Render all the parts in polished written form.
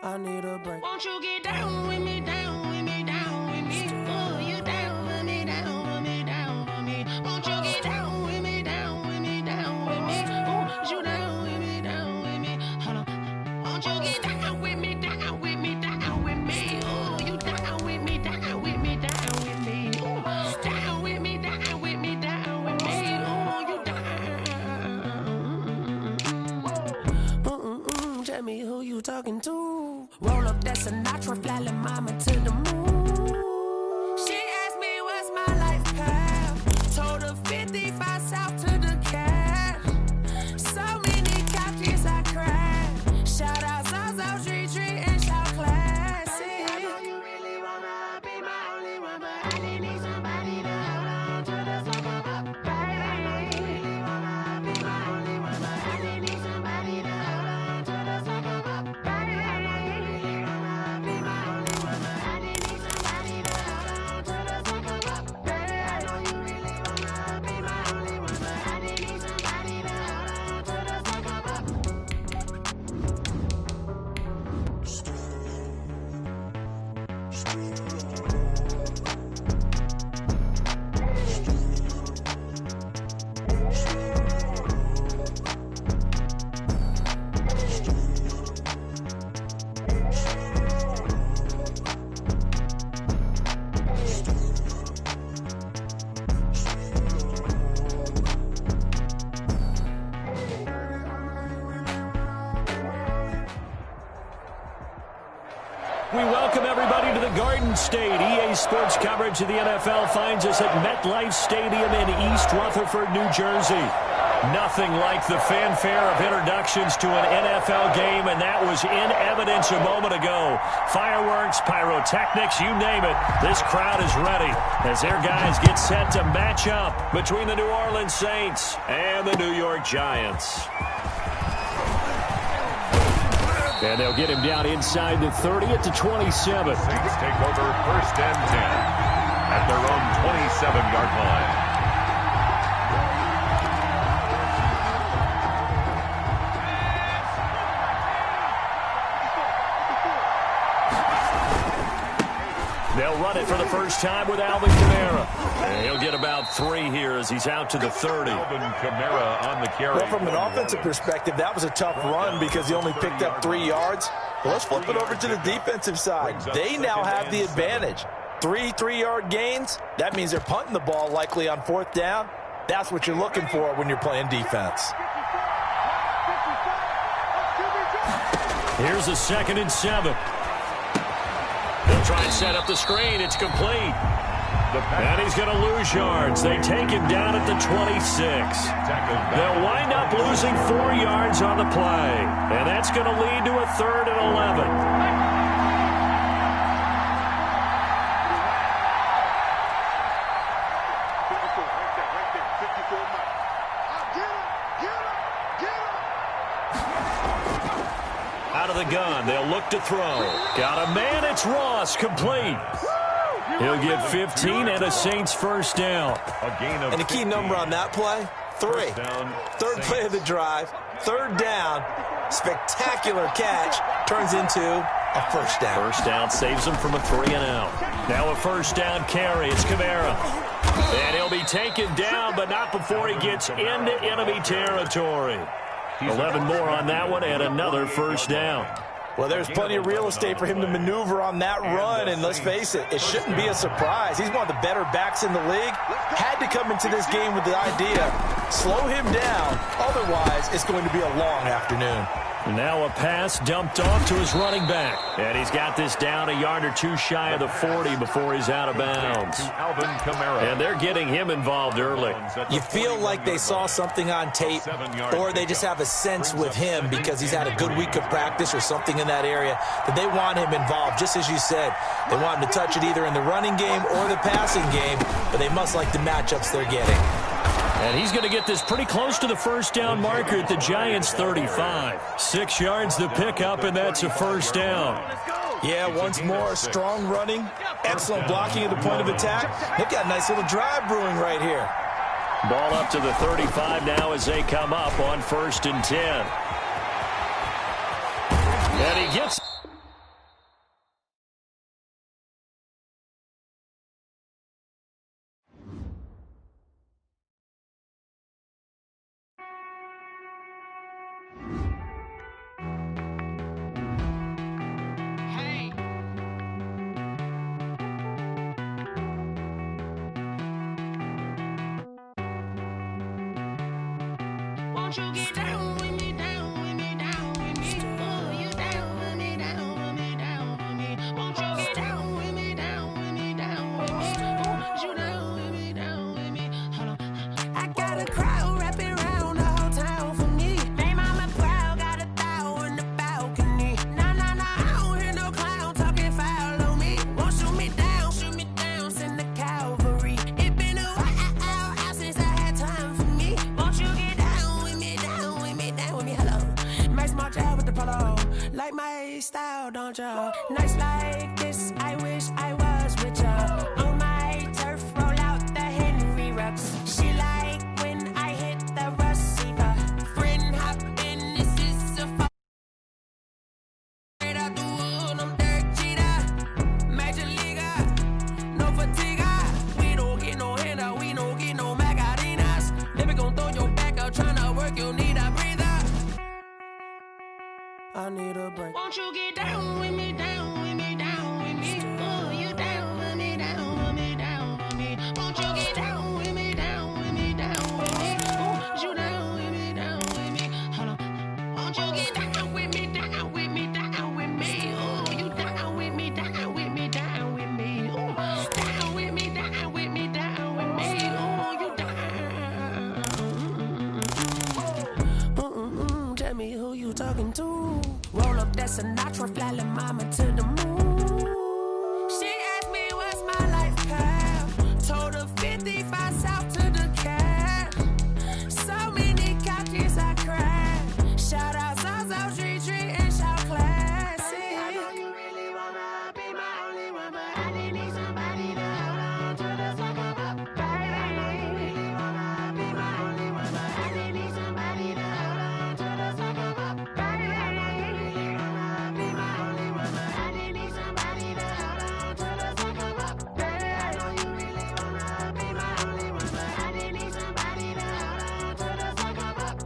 I need a break. Won't you get down with me, down with me, down with me? Oh, you down with me, down with me, down with me. Won't you get down with me, down with me, down with me? Oh, you down with me, down with me? Hold on. Won't you get down with me, down with me, down with me? Oh, you down with me, down with me, down with me? Oh, down with me, down with me, down with me? Oh, you down. Tell me who you talking to. Roll up that Sinatra, fly la mama to the moon. She asked me what's my life path. Told her 55 south to the cash. So many couches I crashed. Shout out Zaza, Street Tree, and shout classic. I know you really wanna be my only one, but I really need somebody to hold on to the sucker up, baby. I know you really wanna be my only one, but I really need somebody to hold on to the sucker up, baby. I know you really wanna be my only one, but I really need somebody to hold on to the sucker up, baby. I know you really wanna be my only one, but I really need somebody to hold on to the sucker up. We welcome everybody to the Garden State. EA Sports coverage of the NFL finds us at MetLife Stadium in East Rutherford, New Jersey. Nothing like the fanfare of introductions to an NFL game, and that was in evidence a moment ago. Fireworks, pyrotechnics, you name it. This crowd is ready as their guys get set to match up between the New Orleans Saints and the New York Giants. And they'll get him down inside the 30 at the 27. Saints take over 1st and 10 at their own 27-yard line. They'll run it for the first time with Alvin Kamara. And he'll get about 3 here as he's out to the 30. Alvin Kamara on the carry. Well, from an offensive perspective, that was a tough run because he only picked up 3 yards. Well, let's flip it over to the defensive side. They now have the advantage. 3 3-yard gains. That means they're punting the ball likely on 4th down. That's what you're looking for when you're playing defense. Here's a 2nd and 7. They'll try and set up the screen. It's complete. And he's going to lose yards. They take him down at the 26. They'll wind up losing 4 yards on the play. And that's going to lead to a 3rd and 11. Out of the gun, they'll look to throw. Got a man, it's Ross, complete. He'll get 15 and a Saints 1st down. And the key number on that play, 3. 3rd play of the drive, 3rd down, spectacular catch, turns into a 1st down. 1st down saves him from a 3 and out. Now a 1st down carry, it's Kamara. And he'll be taken down, but not before he gets into enemy territory. 11 more on that one and another 1st down. Well, there's plenty of real estate for him to maneuver on that run, and let's face it, it shouldn't be a surprise. He's one of the better backs in the league. Had to come into this game with the idea, slow him down, otherwise it's going to be a long afternoon. Now a pass dumped off to his running back. And he's got this down a yard or 2 shy of the 40 before he's out of bounds. Alvin Kamara. And they're getting him involved early. You feel like they saw something on tape, or they just have a sense with him because he's had a good week of practice or something in that area that they want him involved, just as you said. They want him to touch it either in the running game or the passing game, but they must like the matchups they're getting. And he's going to get this pretty close to the 1st down marker at the Giants' 35. 6 yards the pickup, and that's a 1st down. Yeah, once more, strong running, excellent blocking at the point of attack. They've got a nice little drive brewing right here. Ball up to the 35 now as they come up on 1st and 10. And he gets Won't you get down with me, down with me, down with me? Oh, you down with me, down with me, down with me. Won't you get down with me, down with me, down with me? Oh, you down with me, down with me. Hold on. I got a crowd wrapping around the whole town for me. They mama proud, got a thou in the balcony. Nah, nah, nah, I don't hear no clown talking foul on me. Won't shoot me down, send the cavalry. It been a while since I had time for me. Won't you get down with me, down with me, down with me? Hello, nice march out with the polo. Like my style, don't ya? Nice like this, I wish I was with ya. On my turf, roll out the Henry Rux. She like when I hit the receiver. Friend hop in, this is a fuck. Straight out the wood, I'm Derek Jeter. Major leaguer, no fatigue. We don't get no handout, we don't get no Macarinas. Never gon' throw your back out, tryna work, you need a breather. I need a break. Won't you get down with me, down with me, down with me? Oh, you down with me, down with me, down with me. Won't you get down with me, down with me, down with me? Oh, you down with me, down with me. Hold on. Won't you get down with me, down with me, down with me? Oh, you down with me, down with me, down with me. Oh, down with me, down with me, down with me. Oh, you down. Tell me who you talking to. Roll up that Sinatra, flying mama to the moon. She asked me what's my life path. Told her 55 south to the cat. So many couches I cried. Shout out South Street and shout classic. I know you really wanna be my only one, but I didn't need somebody to hold on to the sucker up. Baby, I know you really wanna be my only one, but I didn't need somebody to hold on to the sucker up. Baby, I know you really wanna be my only one, but I didn't need somebody to hold on to the sucker up. Baby, I know you really wanna be my only one, but I didn't need somebody to hold on to the sucker up.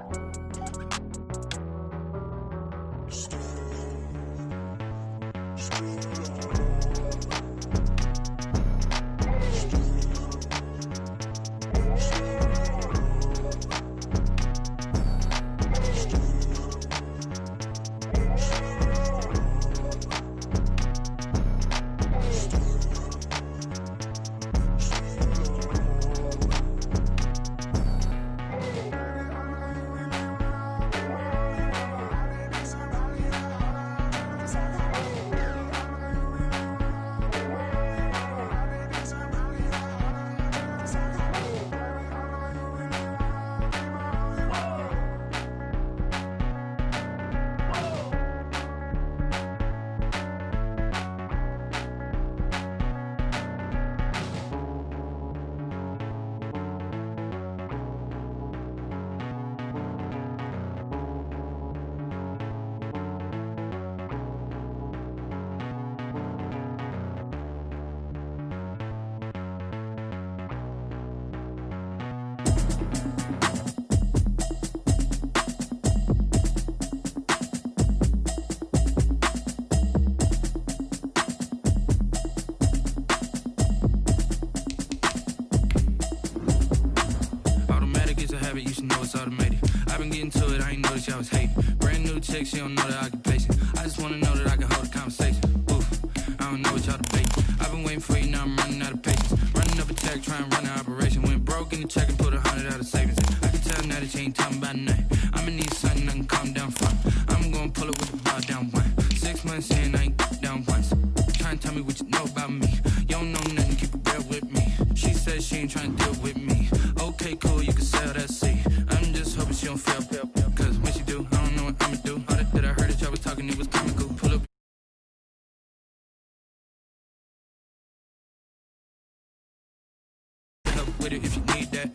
habit, you should know it's automated. I've been getting to it, I ain't noticed y'all was hating. Brand new chick, she don't know the occupation. I just wanna know that I can hold a conversation. Oof, I don't know what y'all debating. I've been waiting for you, now I'm running out of patience. Running up a check, trying to run an operation. Went broke in the check and put 100 out of savings. I can tell now that you ain't talking about nothing. I'ma need something I can calm down from. I'm gonna pull it with the bar down one. 6 months in, I ain't down once. Trying to tell me what you know about me. You don't know nothing, keep it real with me. She said she ain't trying to deal with me. Okay, cool, you can sell that seat. I'm just hoping she don't fail. Cause when she do, I don't know what I'ma do. All that I heard that y'all was talking, it was comical. Pull up. Help with it if you need that.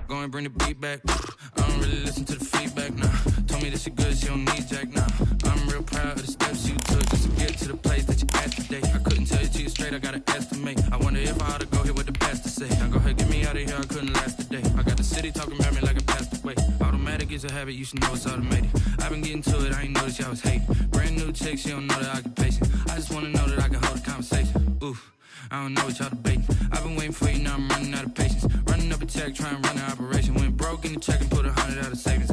Go and bring the beat back. I don't really listen to the feedback, nah. Told me that she good, she don't need jack, nah. I'm real proud of the steps you took just to get to the place that you at today. I couldn't tell you to you straight, I gotta estimate. I wonder if I ought to go here with the best to say. Now go ahead, get me out of here, I couldn't last today. I got the city talking about me like I passed away. Automatic is a habit, you should know it's automated. I've been getting to it, I ain't noticed y'all was hating. Brand new chick, she don't know the occupation. I just wanna know that I can hold a conversation. Oof, I don't know what y'all debating. I've been waiting for you, now I'm running out of patience. Running up a check, trying to run an operation. Went broke in the check and put 100 out of savings.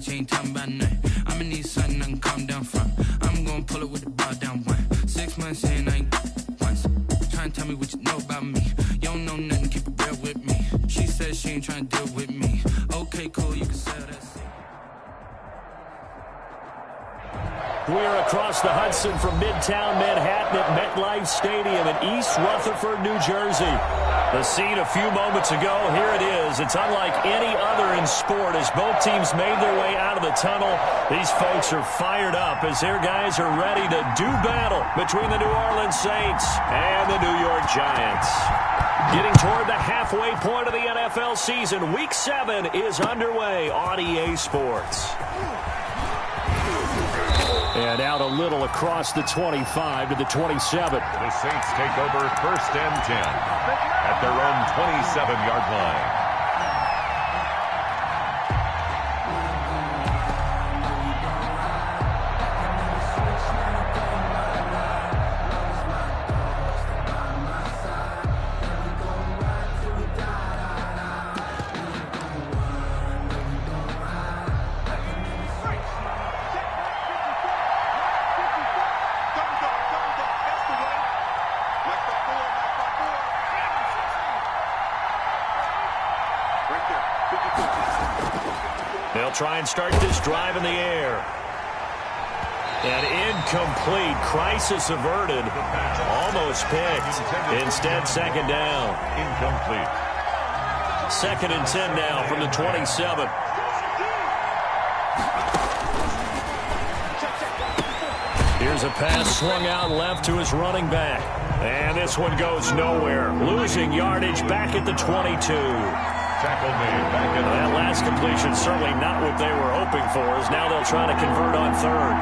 she ain't talking about nothing. I'ma need something I can calm down from. I'm gonna pull it with the bar down one. 6 months in, I ain't once. Trying to tell me what you know about me. You don't know nothing, keep it real with me. She says she ain't trying to deal with me. Okay, cool, you can sell that seat. We're across the Hudson from Midtown Manhattan at MetLife Stadium in East Rutherford, New Jersey. The scene a few moments ago, here it is. It's unlike any other in sport as both teams made their way out of the tunnel. These folks are fired up as their guys are ready to do battle between the New Orleans Saints and the New York Giants. Getting toward the halfway point of the NFL season, Week 7 is underway on EA Sports. And out a little across the 25 to the 27. The Saints take over 1st and 10 at their own 27-yard line. They'll try and start this drive in the air. And incomplete. Crisis averted. Almost picked. Instead, second down. Incomplete. 2nd and 10 now from the 27. Here's a pass swung out left to his running back. And this one goes nowhere. Losing yardage back at the 22. Tackle made back in. That last completion certainly not what they were hoping for, as now they'll try to convert on 3rd.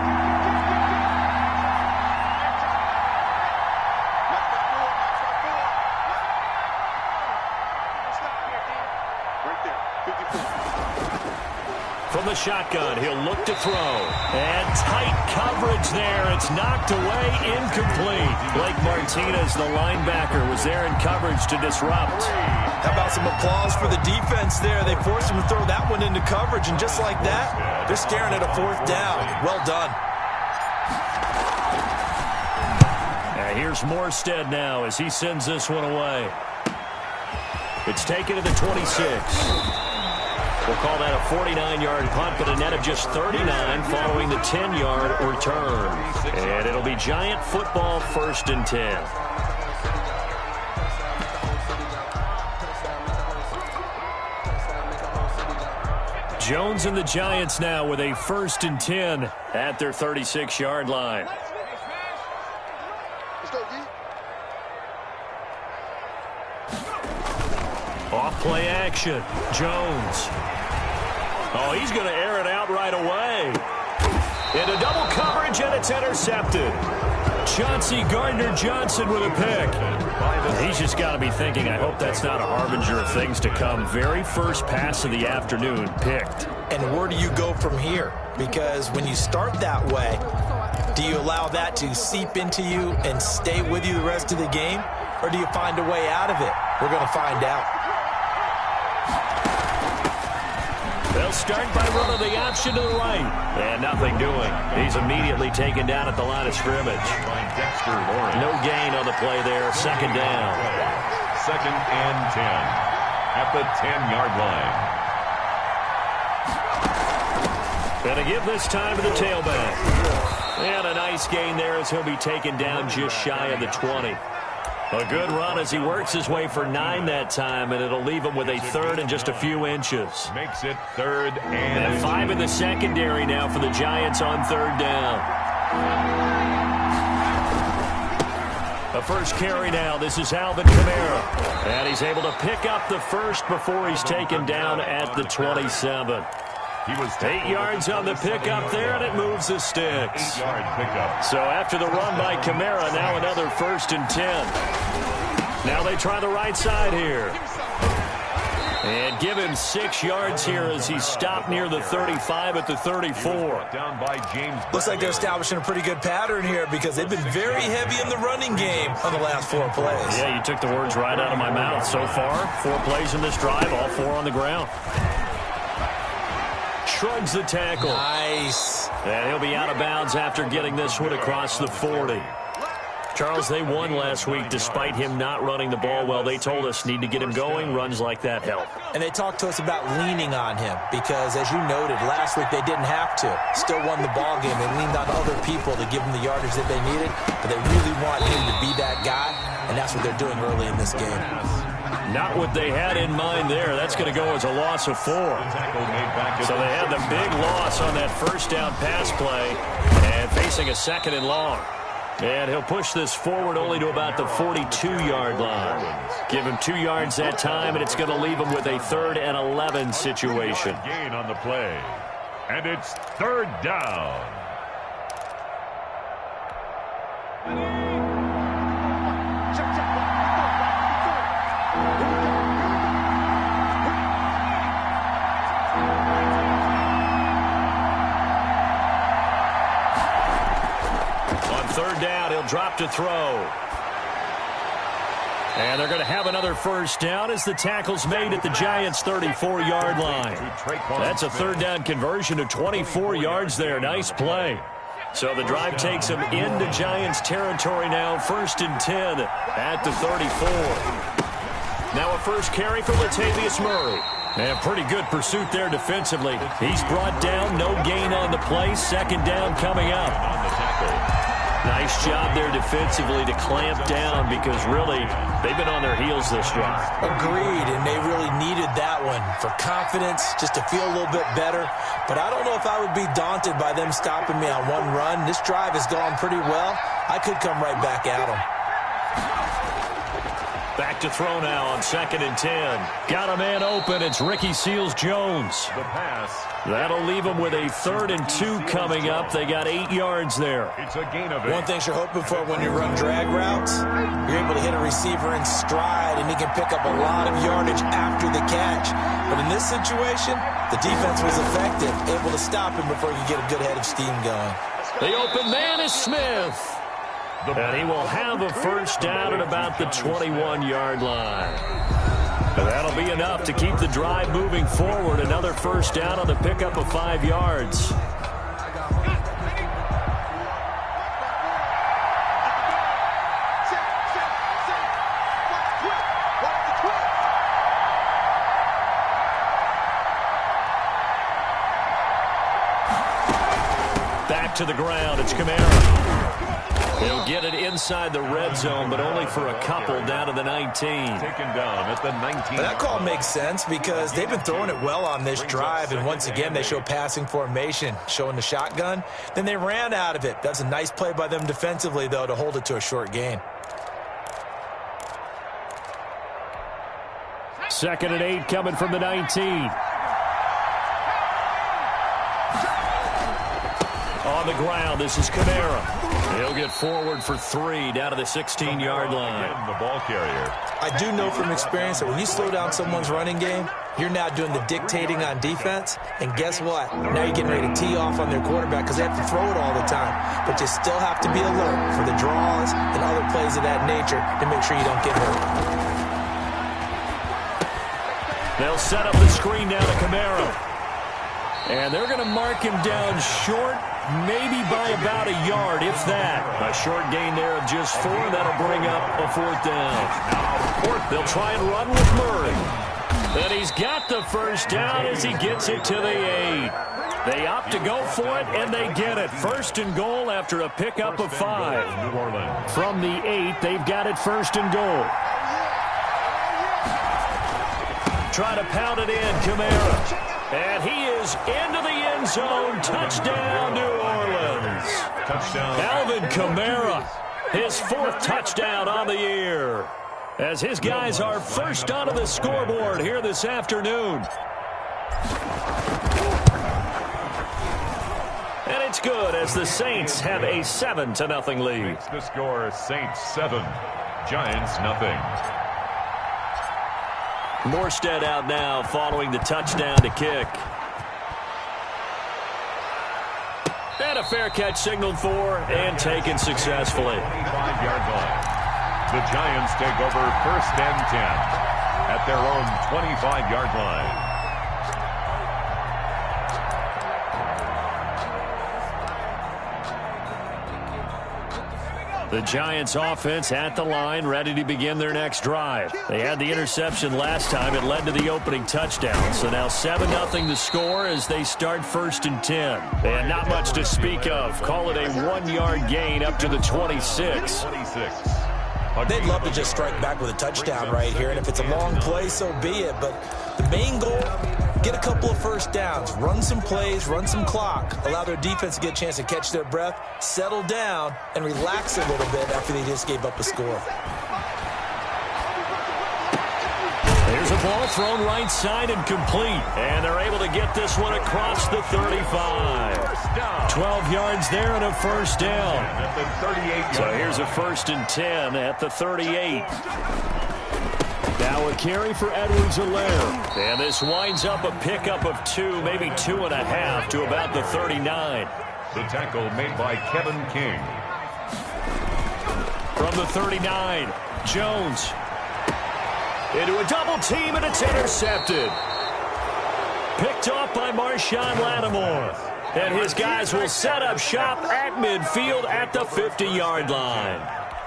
From the shotgun, he'll look to throw. And tight coverage there. It's knocked away, incomplete. Blake Martinez, the linebacker, was there in coverage to disrupt. How about some applause for the defense there? They forced him to throw that one into coverage, and just like that, they're staring at a 4th down. Well done. Here's Morstead now as he sends this one away. It's taken to the 26. We'll call that a 49-yard punt, but a net of just 39 following the 10-yard return. And it'll be Giant football 1st and 10. Jones and the Giants now with a 1st and 10 at their 36-yard line. Off play action. Jones. Oh, he's going to air it out right away. Into double coverage, and it's intercepted. Chauncey Gardner-Johnson with a pick. He's just got to be thinking, I hope that's not a harbinger of things to come. Very first pass of the afternoon, picked. And where do you go from here? Because when you start that way, do you allow that to seep into you and stay with you the rest of the game? Or do you find a way out of it? We're going to find out. They'll start by running the option to the right. And nothing doing. He's immediately taken down at the line of scrimmage. No gain on the play there. 2nd down. 2nd and 10 at the 10-yard line. And to give this time to the tailback. And a nice gain there as he'll be taken down just shy of the 20. A good run as he works his way for 9 that time, and it'll leave him with a 3rd and just a few inches. Makes it 3rd and 5 in the secondary now for the Giants on 3rd down. The first carry now. This is Alvin Kamara. And he's able to pick up the first before he's taken down at the 27. He was 8 yards on the pickup there, and it moves the sticks. 8-yard pickup. So after the run by Kamara, now another 1st and 10. Now they try the right side here. And give him 6 yards here as he stopped near the 35 at the 34. Down by James. Looks like they're establishing a pretty good pattern here because they've been very heavy in the running game on the last 4 plays. Yeah, you took the words right out of my mouth. So far, 4 plays in this drive, all 4 on the ground. shrugs the tackle. Nice. And he'll be out of bounds after getting this one across the 40. Charles, they won last week despite him not running the ball well. They told us need to get him going. Runs like that help. And they talked to us about leaning on him because, as you noted, last week they didn't have to. Still won the ball game. They leaned on other people to give them the yardage that they needed, but they really want him to be that guy, and that's what they're doing early in this game. Not what they had in mind there. That's going to go as a loss of 4. So they had the big loss on that first down pass play and facing a 2nd and long. And he'll push this forward only to about the 42-yard line. Give him 2 yards that time, and it's going to leave him with a 3rd and 11 situation. Gain on the play. And it's 3rd down. On 3rd down, he'll drop to throw. And they're going to have another first down as the tackle's made at the Giants' 34-yard line. That's a 3rd down conversion of 24 yards there. Nice play. So the drive takes them into Giants territory now. 1st and 10 at the 34. Now a first carry for Latavius Murray. And pretty good pursuit there defensively. He's brought down, no gain on the play. 2nd down coming up. Nice job there defensively to clamp down because really they've been on their heels this drive. Agreed, and they really needed that one for confidence, just to feel a little bit better. But I don't know if I would be daunted by them stopping me on one run. This drive has gone pretty well. I could come right back at them. Back to throw now on 2nd and 10. Got a man open. It's Ricky Seals-Jones. The pass. That'll leave them with a 3rd and 2 coming up. They got 8 yards there. It's a gain of 8. One thing you're hoping for when you run drag routes, you're able to hit a receiver in stride, and he can pick up a lot of yardage after the catch. But in this situation, the defense was effective, able to stop him before you get a good head of steam going. The open man is Smith. And he will have a first down at about the 21-yard line. That'll be enough to keep the drive moving forward. Another first down on the pickup of 5 yards. Back to the ground. It's Kamara. He'll get it inside the red zone, but only for a couple down to the 19. Taken down at the 19. That call makes sense because they've been throwing it well on this drive, and once again they show passing formation, showing the shotgun. Then they ran out of it. That's a nice play by them defensively, though, to hold it to a short gain. 2nd and 8 coming from the 19. On the ground, this is Kamara. He'll get forward for 3 down to the 16-yard line. The ball carrier. I do know from experience that when you slow down someone's running game, you're now doing the dictating on defense. And guess what? Now you're getting ready to tee off on their quarterback because they have to throw it all the time. But you still have to be alert for the draws and other plays of that nature to make sure you don't get hurt. They'll set up the screen down to Kamara. And they're going to mark him down short, maybe by about a yard, if that. A short gain there of just 4. That'll bring up a 4th down. They'll try and run with Murray. And he's got the first down as he gets it to the 8. They opt to go for it, and they get it. 1st and goal after a pickup of 5. From the 8, they've got it 1st and goal. Try to pound it in, Kamara. And he is into the end zone. Touchdown, New Orleans. Touchdown. Alvin Kamara, his 4th touchdown on the year, as his guys are first onto the scoreboard here this afternoon. And it's good as the Saints have a 7-0 lead. The score, Saints 7, Giants nothing. Morstead out now following the touchdown to kick. And a fair catch signaled for and taken successfully. 25-yard line. The Giants take over 1st and 10 at their own 25-yard line. The Giants offense at the line, ready to begin their next drive. They had the interception last time. It led to the opening touchdown. So now 7-0 the score as they start 1st and 10. And not much to speak of. Call it a 1-yard gain up to the 26. They'd love to just strike back with a touchdown right here, and if it's a long play, so be it. But the main goal, get a couple of first downs, run some plays, run some clock, allow their defense to get a chance to catch their breath, settle down, and relax a little bit after they just gave up a score. There's a ball thrown right side and complete. And they're able to get this one across the 35. 12 yards there and a first down. So here's a 1st and 10 at the 38. Now a carry for Edwards-Helaire. And this winds up a pickup of 2, maybe 2.5 to about the 39. The tackle made by Kevin King. From the 39, Jones. Into a double team, and it's intercepted. Picked off by Marshawn Lattimore. And his guys will set up shop at midfield at the 50-yard line.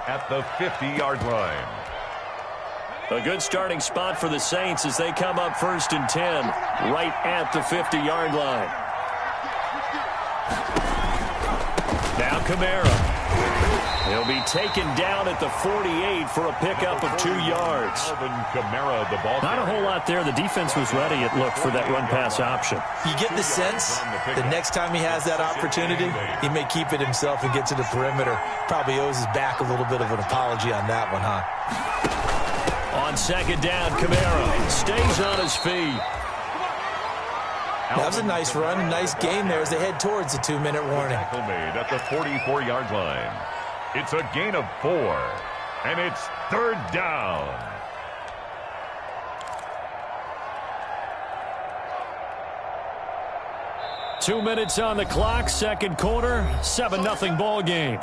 At the 50-yard line. A good starting spot for the Saints as they come up 1st and 10, right at the 50-yard line. Now Kamara. He'll be taken down at the 48 for a pickup of 2 yards. Kamara, the ball. Not a whole lot there. The defense was ready, it looked, for that run-pass option. You get the sense the next time he has that opportunity, he may keep it himself and get to the perimeter. Probably owes his back a little bit of an apology on that one, huh? On 2nd down, Kamara stays on his feet. That was a nice run, a nice game there as they head towards the 2-minute warning. Tackle made at the 44-yard line. It's a gain of 4, and it's 3rd down. Two minutes on the clock, 2nd quarter, 7-0 ball game.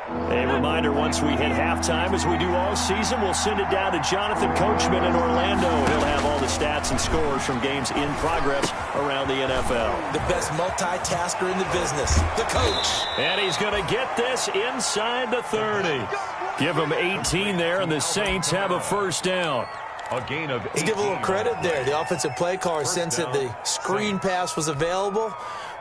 A reminder, once we hit halftime, as we do all season, we'll send it down to Jonathan Coachman in Orlando. He'll have all the stats and scores from games in progress around the NFL. The best multitasker in the business, the coach. And he's going to get this inside the 30. Give him 18 there, and the Saints have a 1st down. A gain of 18. Let's give a little credit there. The offensive play caller sensed that the screen pass was available.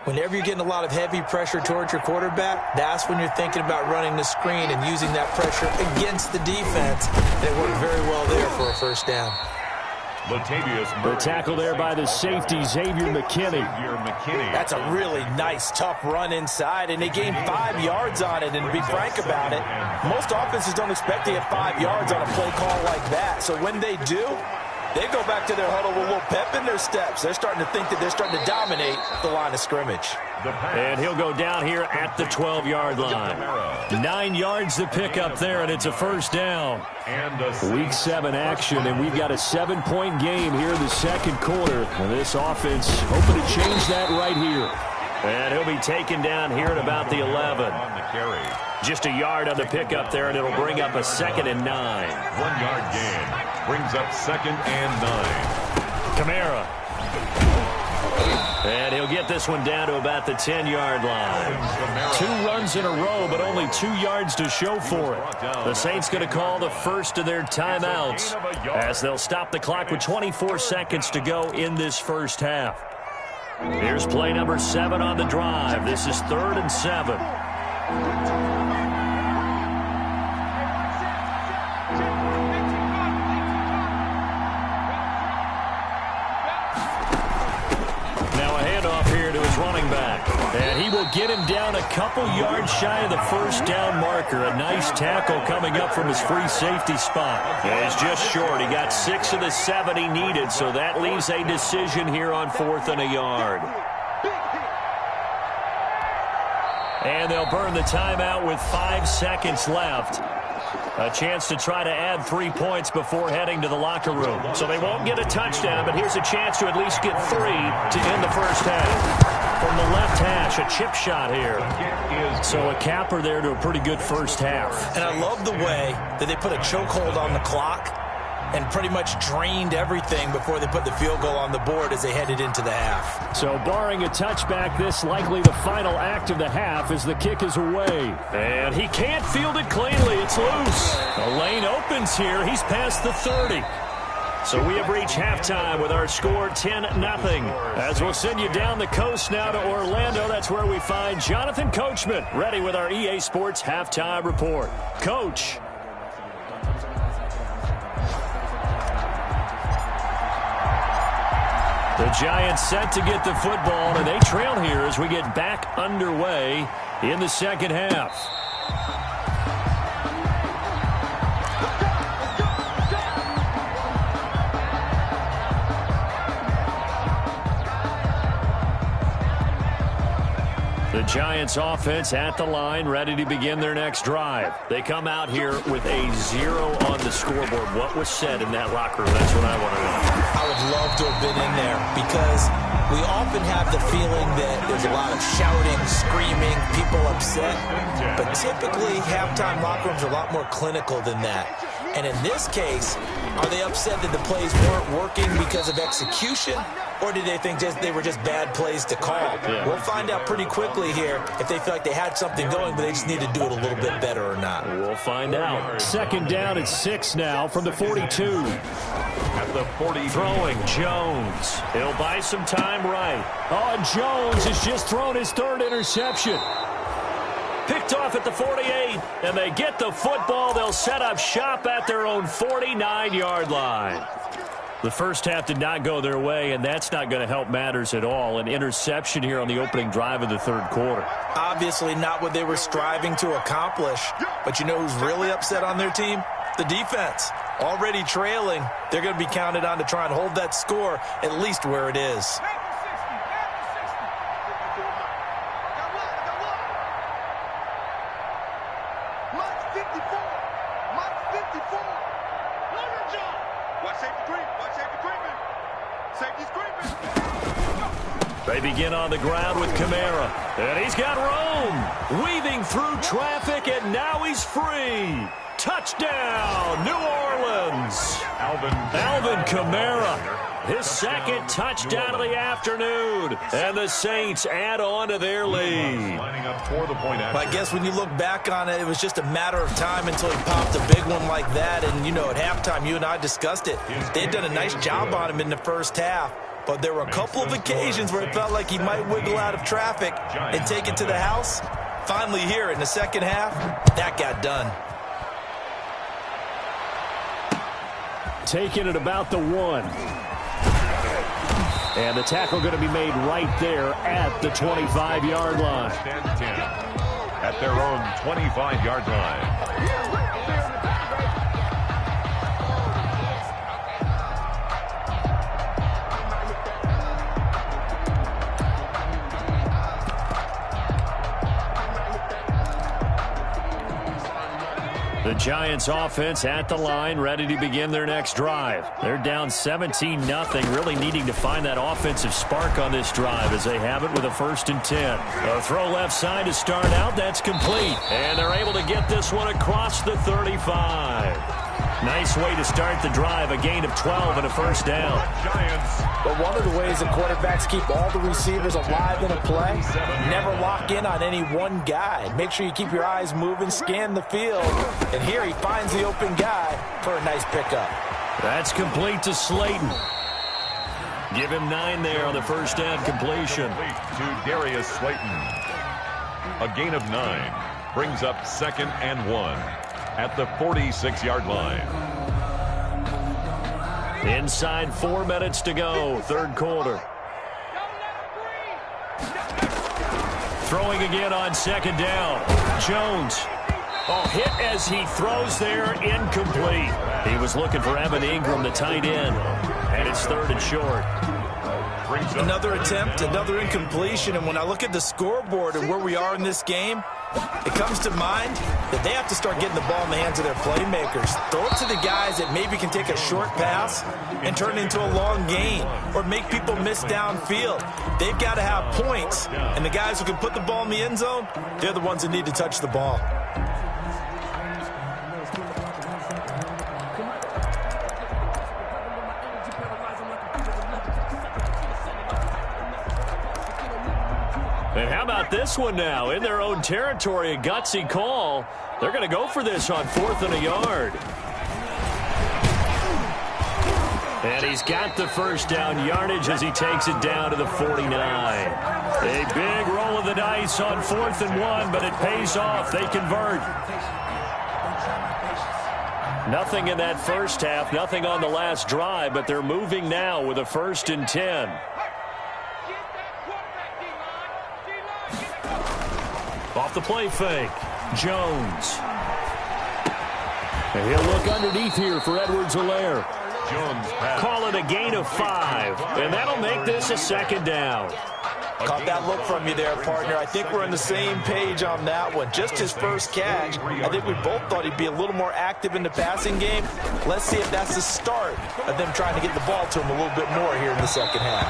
Whenever you're getting a lot of heavy pressure towards your quarterback, that's when you're thinking about running the screen and using that pressure against the defense. They worked very well there for a 1st down. The tackle there by the safety, Xavier McKinney. That's a really nice, tough run inside, and they gained 5 yards on it. And to be frank about it, most offenses don't expect to get 5 yards on a play call like that. So when they do, they go back to their huddle with a little pep in their steps. They're starting to think that they're starting to dominate the line of scrimmage. And he'll go down here at the 12-yard line. 9 yards to pick up there, and it's a 1st down. Week 7 action, and we've got a 7-point game here in the 2nd quarter. And this offense hoping to change that right here. And he'll be taken down here at about the 11. Just a yard on the pickup there, and it'll bring up a 2nd and 9. 1-yard gain. Brings up 2nd and 9. Kamara. And he'll get this one down to about the 10-yard line. 2 runs in a row, but only 2 yards to show for it. The Saints going to call the first of their timeouts as they'll stop the clock with 24 seconds to go in this 1st half. Here's play number 7 on the drive. This is 3rd and 7. Running back, and he will get him down a couple yards shy of the 1st down marker. A nice tackle coming up from his free safety spot. He's just short. He got 6 of the 7 he needed, so that leaves a decision here on 4th and a yard. And they'll burn the timeout with 5 seconds left. A chance to try to add 3 points before heading to the locker room. So they won't get a touchdown, but here's a chance to at least get 3 to end the 1st half. From the left hash, a chip shot here. So a capper there to a pretty good 1st half. And I love the way that they put a chokehold on the clock. and pretty much drained everything before they put the field goal on the board as they headed into the half. So barring a touchback, this likely the final act of the half as the kick is away. And he can't field it cleanly. It's loose. The lane opens here. He's past the 30. So we have reached halftime with our score 10-0. As we'll send you down the coast now to Orlando, that's where we find Jonathan Coachman ready with our EA Sports halftime report. Coach. The Giants set to get the football, and they trail here as we get back underway in the second half. The Giants offense at the line, ready to begin their next drive. They come out here with a 0 on the scoreboard. What was said in that locker room? That's what I want to know. I would love to have been in there because we often have the feeling that there's a lot of shouting, screaming, people upset. But typically, halftime locker rooms are a lot more clinical than that. And in this case, are they upset that the plays weren't working because of execution? Or did they think they were just bad plays to call? Yeah. We'll find out pretty quickly here if they feel like they had something going, but they just need to do it a little bit better or not. We'll find out. Second down at 6 now from the 42. At the 40. Throwing Jones. He'll buy some time right. Oh, and Jones has just thrown his third interception. Picked off at the 48, and they get the football. They'll set up shop at their own 49-yard line. The first half did not go their way, and that's not going to help matters at all. An interception here on the opening drive of the third quarter. Obviously not what they were striving to accomplish. But you know who's really upset on their team? The defense. Already trailing. They're going to be counted on to try and hold that score at least where it is. They begin on the ground with Kamara. And he's got room. Weaving through traffic, and now he's free. Touchdown, New Orleans. Alvin Kamara. His second touchdown of the afternoon. And the Saints add on to their lead. I guess when you look back on it, it was just a matter of time until he popped a big one like that. And, you know, at halftime, you and I discussed it. They'd done a nice job on him in the first half. But there were a couple of occasions where it felt like he might wiggle out of traffic and take it to the house. Finally here in the second half, that got done. Taking it about the 1. And the tackle going to be made right there at the 25-yard line. At their own 25-yard line. The Giants offense at the line, ready to begin their next drive. They're down 17-0, really needing to find that offensive spark on this drive as they have it with a 1st and 10. A throw left side to start out, that's complete. And they're able to get this one across the 35. Nice way to start the drive, a gain of 12 and a first down. But one of the ways that quarterbacks keep all the receivers alive in a play, never lock in on any one guy. Make sure you keep your eyes moving, scan the field. And here he finds the open guy for a nice pickup. That's complete to Slayton. Give him 9 there on the first down completion. To Darius Slayton. A gain of 9 brings up 2nd and 1 at the 46-yard line. Inside 4 minutes to go, third quarter. Throwing again on second down. Jones. Oh, hit as he throws there, incomplete. He was looking for Evan Ingram, the tight end, and it's 3rd and short. Another attempt, another incompletion, and when I look at the scoreboard and where we are in this game, it comes to mind that they have to start getting the ball in the hands of their playmakers. Throw it to the guys that maybe can take a short pass and turn it into a long gain or make people miss downfield. They've got to have points, and the guys who can put the ball in the end zone, they're the ones that need to touch the ball. And how about this one now? In their own territory, a gutsy call. They're going to go for this on 4th and a yard. And he's got the first down yardage as he takes it down to the 49. A big roll of the dice on 4th and 1, but it pays off. They convert. Nothing in that first half, nothing on the last drive, but they're moving now with a 1st and 10. Off the play fake, Jones. And he'll look underneath here for Edwards-Helaire. Jones pass. Call it a gain of 5, and that'll make this a 2nd down. Caught that look from you there, partner. I think we're on the same page on that one. Just his first catch. I think we both thought he'd be a little more active in the passing game. Let's see if that's the start of them trying to get the ball to him a little bit more here in the second half.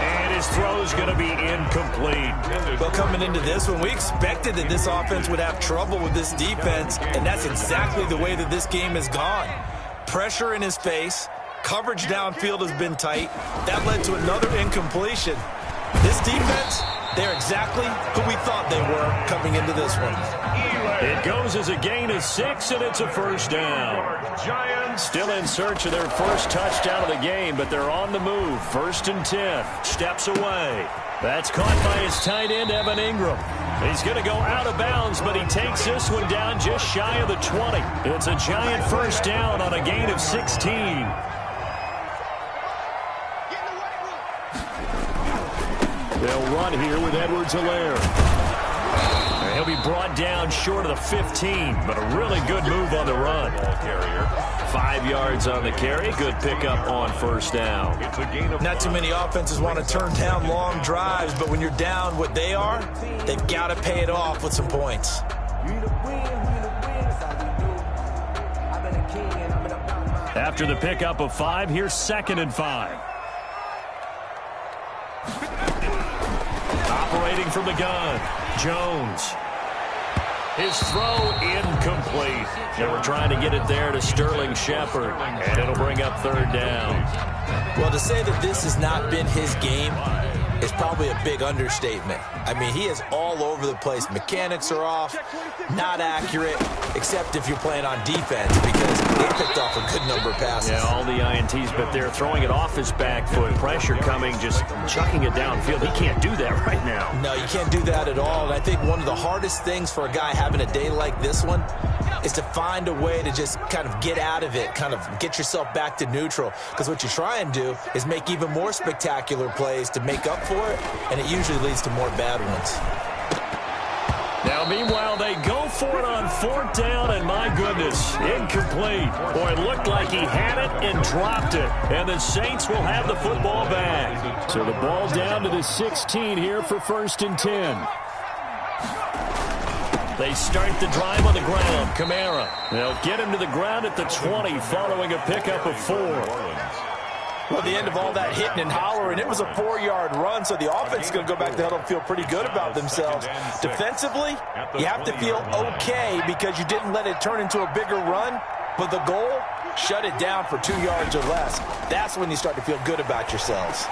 And his throw's going to be incomplete. But coming into this one, we expected that this offense would have trouble with this defense, and that's exactly the way that this game has gone. Pressure in his face. Coverage downfield has been tight. That led to another incompletion. This defense, they're exactly who we thought they were coming into this one. It goes as a gain of 6, and it's a 1st down. Giants Still in search of their first touchdown of the game, but they're on the move. 1st and 10. Steps away. That's caught by his tight end, Evan Ingram. He's going to go out of bounds, but he takes this one down just shy of the 20. It's a Giant 1st down on a gain of 16. They'll run here with Edwards-Helaire. He'll be brought down short of the 15, but a really good move on the run. 5 yards on the carry. Good pickup on 1st down. Not too many offenses want to turn down long drives, but when you're down what they are, they've got to pay it off with some points. After the pickup of 5, here's 2nd and 5. Operating from the gun, Jones. His throw incomplete. They were trying to get it there to Sterling Shepard, and it'll bring up 3rd down. Well, to say that this has not been his game is probably a big understatement. I mean, he is all over the place. Mechanics are off, not accurate, except if you're playing on defense, because they picked off a good number of passes. Yeah, all the INTs, but they're throwing it off his back foot. Pressure coming, just chucking it downfield. He can't do that right now. No, you can't do that at all. And I think one of the hardest things for a guy having a day like this one is to find a way to just kind of get out of it, kind of get yourself back to neutral. Because what you try and do is make even more spectacular plays to make up for it, and it usually leads to more bad ones. Now, meanwhile, they go for it on 4th down, and my goodness, incomplete. Boy, it looked like he had it and dropped it, and the Saints will have the football back. So the ball down to the 16 here for 1st and 10. They start the drive on the ground. Kamara. They'll get him to the ground at the 20 following a pickup of 4. Well, the end of all that hitting and hollering, it was a 4-yard run, so the offense is going to go back to huddle and feel pretty good about themselves. Defensively, you have to feel okay because you didn't let it turn into a bigger run, but the goal, shut it down for 2 yards or less. That's when you start to feel good about yourselves.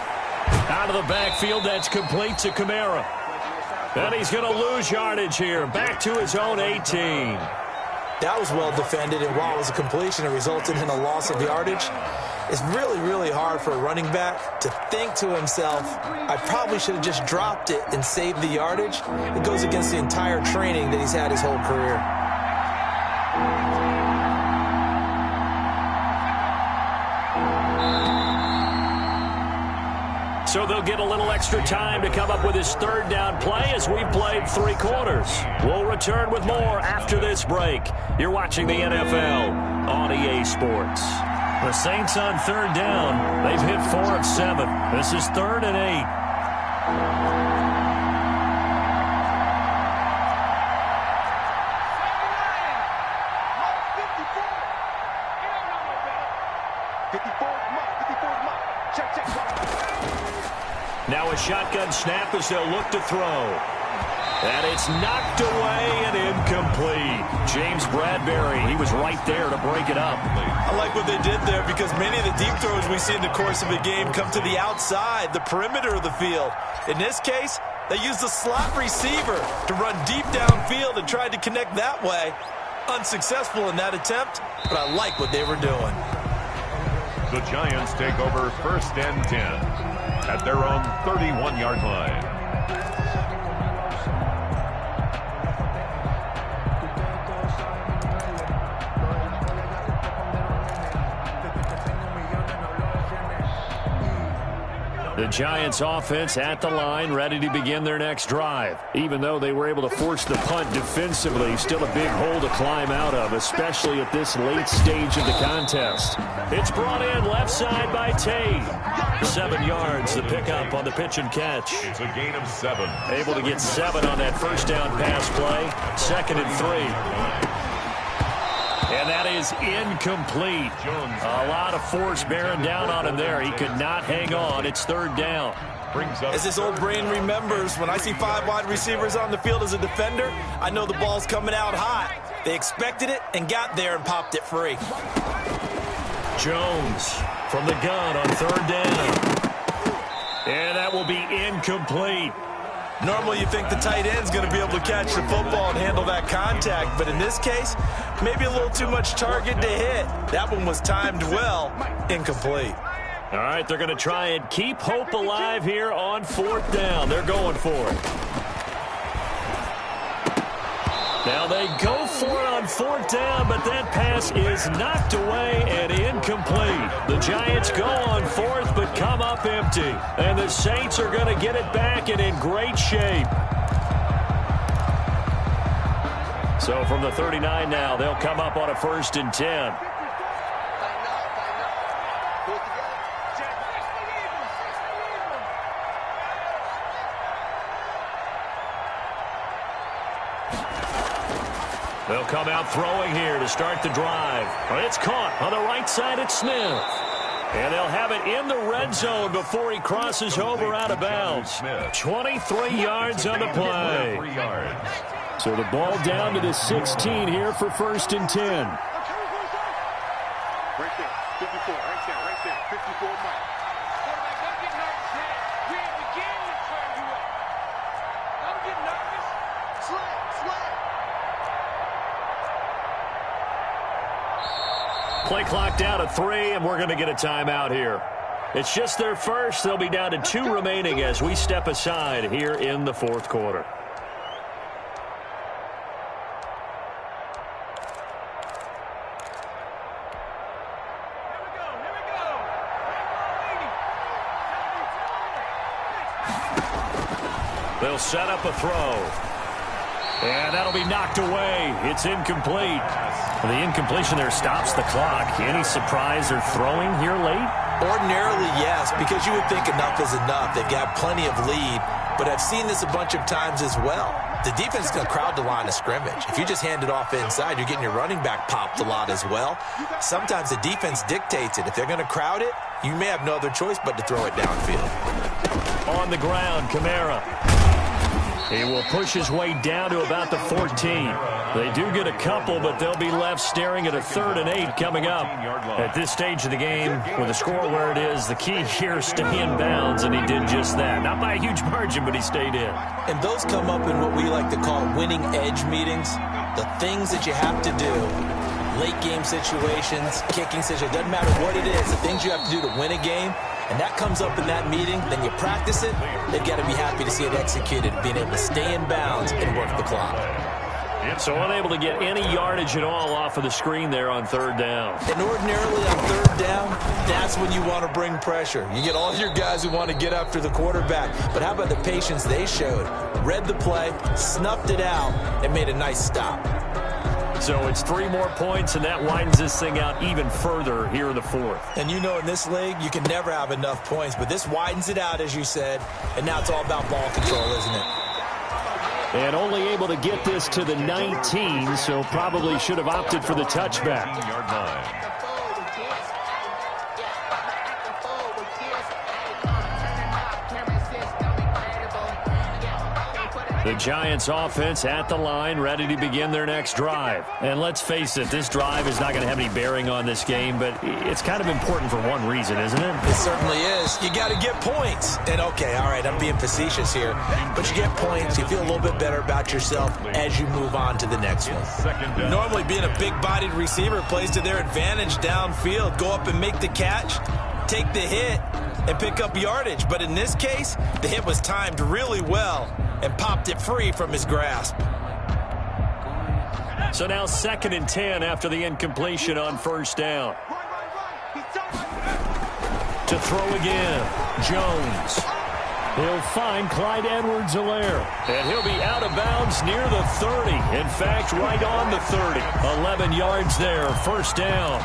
Out of the backfield, that's complete to Kamara. And he's going to lose yardage here, back to his own 18. That was well defended, and while it was a completion, it resulted in a loss of yardage. It's really, really hard for a running back to think to himself, I probably should have just dropped it and saved the yardage. It goes against the entire training that he's had his whole career. So they'll get a little extra time to come up with his 3rd down play as we played 3 quarters. We'll return with more after this break. You're watching the NFL on EA Sports. The Saints on 3rd down. They've hit 4 of 7. This is 3rd and 8. Now a shotgun snap as they'll look to throw. And it's knocked away and incomplete. James Bradbury, he was right there to break it up. I like what they did there because many of the deep throws we see in the course of a game come to the outside, the perimeter of the field. In this case, They used the slot receiver to run deep downfield and tried to connect that way. Unsuccessful in that attempt, but I like what they were doing. The Giants take over 1st and 10 at their own 31-yard line. The Giants offense at the line, ready to begin their next drive. Even though they were able to force the punt defensively, still a big hole to climb out of, especially at this late stage of the contest. It's brought in left side by Tate. 7 yards, the pickup on the pitch and catch. It's a gain of 7. Able to get 7 on that first down pass play. 2nd and 3. And that is incomplete. A lot of force bearing down on him there. He could not hang on. It's 3rd down. As his old brain remembers, when I see 5 wide receivers on the field as a defender, I know the ball's coming out hot. They expected it and got there and popped it free. Jones from the gun on 3rd down. And that will be incomplete. Normally you think the tight end's going to be able to catch the football and handle that contact, but in this case, maybe a little too much target to hit. That one was timed well. Incomplete. All right, they're going to try and keep hope alive here on 4th down. They're going for it. Now they go for it on 4th down, but that pass is knocked away and incomplete. The Giants go on 4th, but come up empty. And the Saints are going to get it back and in great shape. So from the 39 now, they'll come up on a 1st and 10. They'll come out throwing here to start the drive. It's caught on the right side at Smith. And they'll have it in the red zone before he crosses over out of bounds. 23 yards on the play. So the ball down to the 16 here for 1st and 10. Right there, 54, right there, 54 miles. Quarterback, don't get nervous, man. We ain't beginning to turn you up. Don't get nervous. Slap. Play clock down to 3, and we're going to get a timeout here. It's just their first. They'll be down to 2 remaining as we step aside here in the 4th quarter. They'll set up a throw. And that'll be knocked away. It's incomplete. The incompletion there stops the clock. Any surprise or throwing here late? Ordinarily, yes, because you would think enough is enough. They've got plenty of lead, but I've seen this a bunch of times as well. The defense is going to crowd the line of scrimmage. If you just hand it off inside, you're getting your running back popped a lot as well. Sometimes the defense dictates it. If they're going to crowd it, you may have no other choice but to throw it downfield. On the ground, Kamara. He will push his way down to about the 14. They do get a couple, but they'll be left staring at a 3rd and 8 coming up. At this stage of the game, with the score where it is, the key here is stay in bounds, and he did just that. Not by a huge margin, but he stayed in. And those come up in what we like to call winning edge meetings. The things that you have to do, late game situations, kicking situations, doesn't matter what it is, the things you have to do to win a game. And that comes up in that meeting, then you practice it, they've got to be happy to see it executed, being able to stay in bounds and work the clock. So unable to get any yardage at all off of the screen there on 3rd down. And ordinarily on 3rd down, that's when you want to bring pressure. You get all your guys who want to get after the quarterback. But how about the patience they showed? Read the play, snuffed it out, and made a nice stop. So it's 3 more points, and that widens this thing out even further here in the 4th. And you know in this league, you can never have enough points, but this widens it out, as you said, and now it's all about ball control, isn't it? And only able to get this to the 19, so probably should have opted for the touchback. The Giants offense at the line, ready to begin their next drive. And let's face it, this drive is not going to have any bearing on this game, but it's kind of important for one reason, isn't it? It certainly is. You got to get points. And okay, all right, I'm being facetious here, but you get points, you feel a little bit better about yourself as you move on to the next one. Normally being a big-bodied receiver plays to their advantage downfield. Go up and make the catch, take the hit, and pick up yardage. But in this case, the hit was timed really well and popped it free from his grasp. So now 2nd and 10 after the incompletion on first down. To throw again, Jones. He'll find Clyde Edwards-Helaire, and he'll be out of bounds near the 30. In fact, right on the 30. 11 yards there, first down.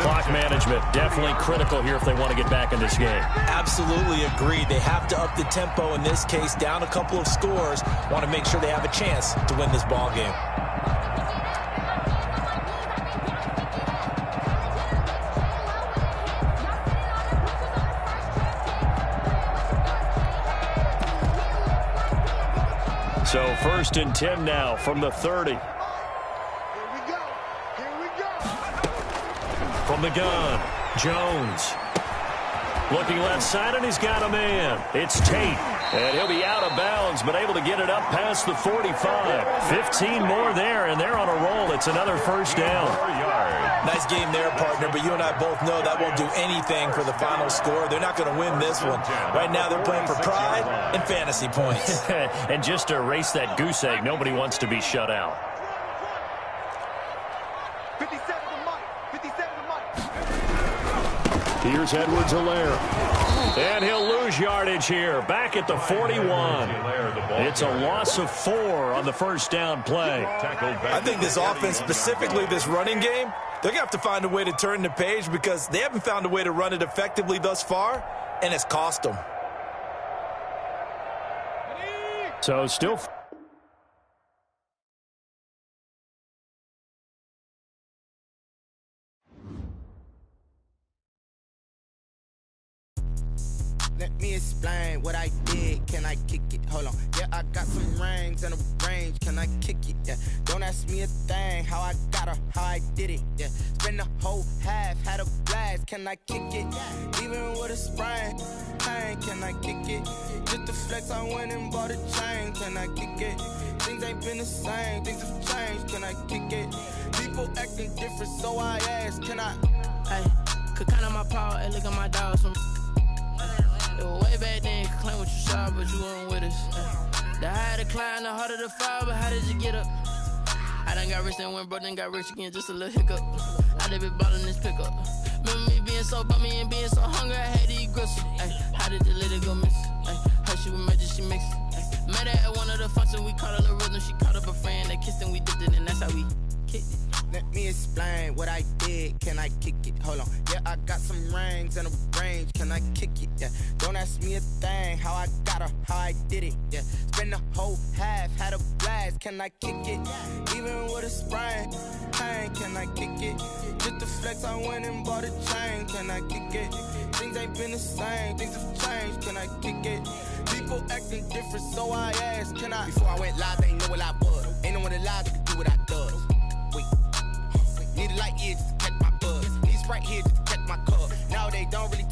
Clock management definitely critical here if they want to get back in this game. Absolutely agreed. They have to up the tempo in this case, down a couple of scores. Want to make sure they have a chance to win this ball game. So 1st and 10 now from the 30. Here we go. Here we go. From the gun, Jones. Looking left side, and he's got a man. It's Tate. And he'll be out of bounds, but able to get it up past the 45. 15 more there, and they're on a roll. It's another first down. Nice game there, partner, but you and I both know that won't do anything for the final score. They're not going to win this one. Right now they're playing for pride and fantasy points. And just to erase that goose egg, nobody wants to be shut out. 57 to Mike. 57 to Mike. Here's Edwards-Helaire. And he'll lose yardage here. Back at the 41. It's a loss of 4 on the first down play. I think this offense, specifically this running game, they're going to have to find a way to turn the page because they haven't found a way to run it effectively thus far, and it's cost them. So still... Let me explain what I did. Can I kick it? Hold on. Yeah, I got some rings and a range. Can I kick it? Yeah. Don't ask me a thing. How I got her, how I did it. Yeah. Spend the whole half, had a blast. Can I kick it? Even with a sprain. Pain, can I kick it? Just the flex, I went and bought a chain. Can I kick it? Things ain't been the same. Things have changed. Can I kick it? People acting different, so I ask. Can I? Hey, could count on my power and look at my dogs from. It was way back then, you could claim what you saw, but you weren't with us. The higher the climb, the harder the fall, but how did you get up? I done got rich and went broke, then got rich again, just a little hiccup. I done been ballin' this pickup. Remember me being so bummy and being so hungry, I had to eat gristle. How did the lady go miss? Her she was magic, she mixed. Met her at one of the functions, we caught her the rhythm, she caught up a friend, they kissed and we dipped it, and that's how we kicked it. Let me explain what I did. Can I kick it? Hold on. Yeah, I got some rings and a range. Can I kick it? Yeah. Don't ask me a thing. How I got her, how I did it. Yeah. Spend the whole half, had a blast. Can I kick it? Even with a sprain. Pain, can I kick it? Just the flex, I went and bought a chain. Can I kick it? Things ain't been the same. Things have changed. Can I kick it? People acting different, so I asked. Can I? Before I went live, they ain't know what I was. Ain't no one alive that could do what I does. Need a light here just to catch my buzz. Need Sprite here just to catch my cup. Now they don't really